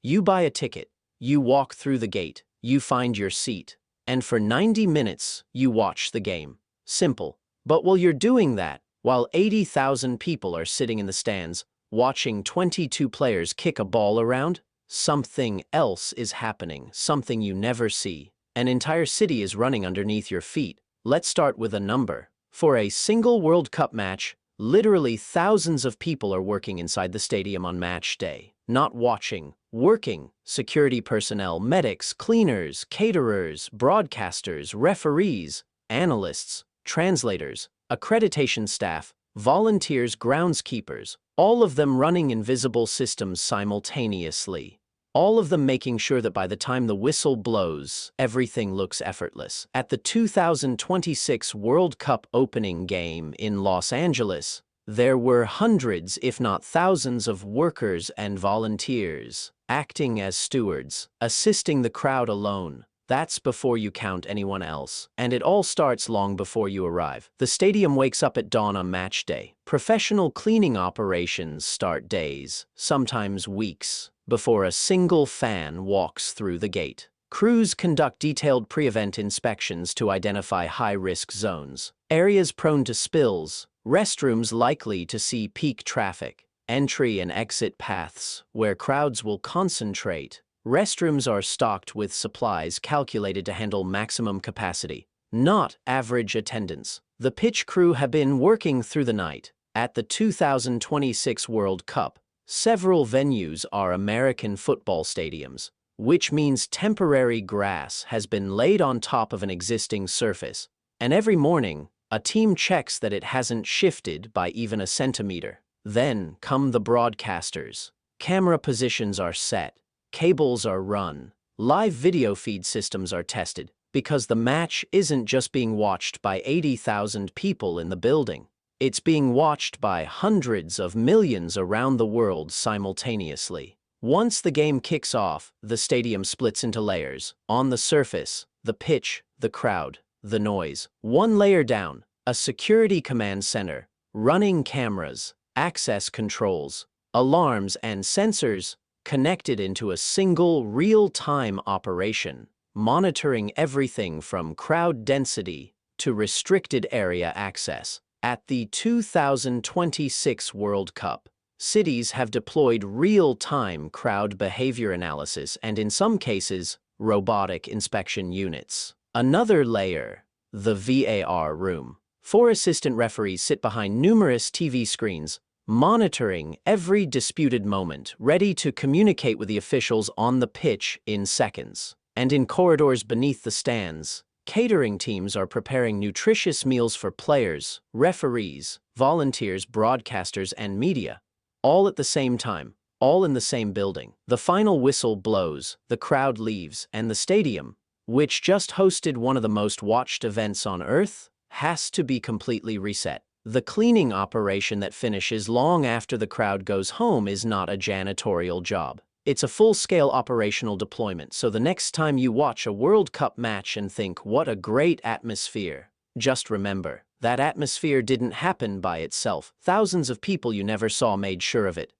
You buy a ticket, you walk through the gate, you find your seat, and for 90 minutes, you watch the game. Simple. But while you're doing that, while 80,000 people are sitting in the stands, watching 22 players kick a ball around, something else is happening, something you never see. An entire city is running underneath your feet. Let's start with a number. For a single World Cup match, literally thousands of people are working inside the stadium on match day. Not watching, working. Security personnel, medics, cleaners, caterers, broadcasters, referees, analysts, translators, accreditation staff, volunteers, groundskeepers, all of them running invisible systems simultaneously. All of them making sure that by the time the whistle blows, everything looks effortless. At the 2026 World Cup opening game in Los Angeles, there were hundreds, if not thousands, of workers and volunteers, acting as stewards, assisting the crowd alone. That's before you count anyone else. And it all starts long before you arrive. The stadium wakes up at dawn on match day. Professional cleaning operations start days, sometimes weeks, before a single fan walks through the gate. Crews conduct detailed pre-event inspections to identify high-risk zones, areas prone to spills, restrooms likely to see peak traffic, entry and exit paths where crowds will concentrate. Restrooms are stocked with supplies calculated to handle maximum capacity, not average attendance. The pitch crew have been working through the night. At the 2026 World Cup, several venues are American football stadiums, which means temporary grass has been laid on top of an existing surface, and every morning, a team checks that it hasn't shifted by even a centimeter. Then come the broadcasters. Camera positions are set, cables are run, live video feed systems are tested, because the match isn't just being watched by 80,000 people in the building. It's being watched by hundreds of millions around the world simultaneously. Once the game kicks off, the stadium splits into layers. On the surface, the pitch, the crowd, the noise. One layer down, a security command center, running cameras, access controls, alarms and sensors connected into a single real-time operation, monitoring everything from crowd density to restricted area access. At the 2026 World Cup, cities have deployed real-time crowd behavior analysis and, in some cases, robotic inspection units. Another layer, the VAR room. 4 assistant referees sit behind numerous TV screens, monitoring every disputed moment, ready to communicate with the officials on the pitch in seconds. And in corridors beneath the stands, catering teams are preparing nutritious meals for players, referees, volunteers, broadcasters, and media, all at the same time, all in the same building. The final whistle blows, the crowd leaves, and the stadium, which just hosted one of the most watched events on Earth, has to be completely reset. The cleaning operation that finishes long after the crowd goes home is not a janitorial job. It's a full-scale operational deployment, so the next time you watch a World Cup match and think, what a great atmosphere, just remember, that atmosphere didn't happen by itself. Thousands of people you never saw made sure of it.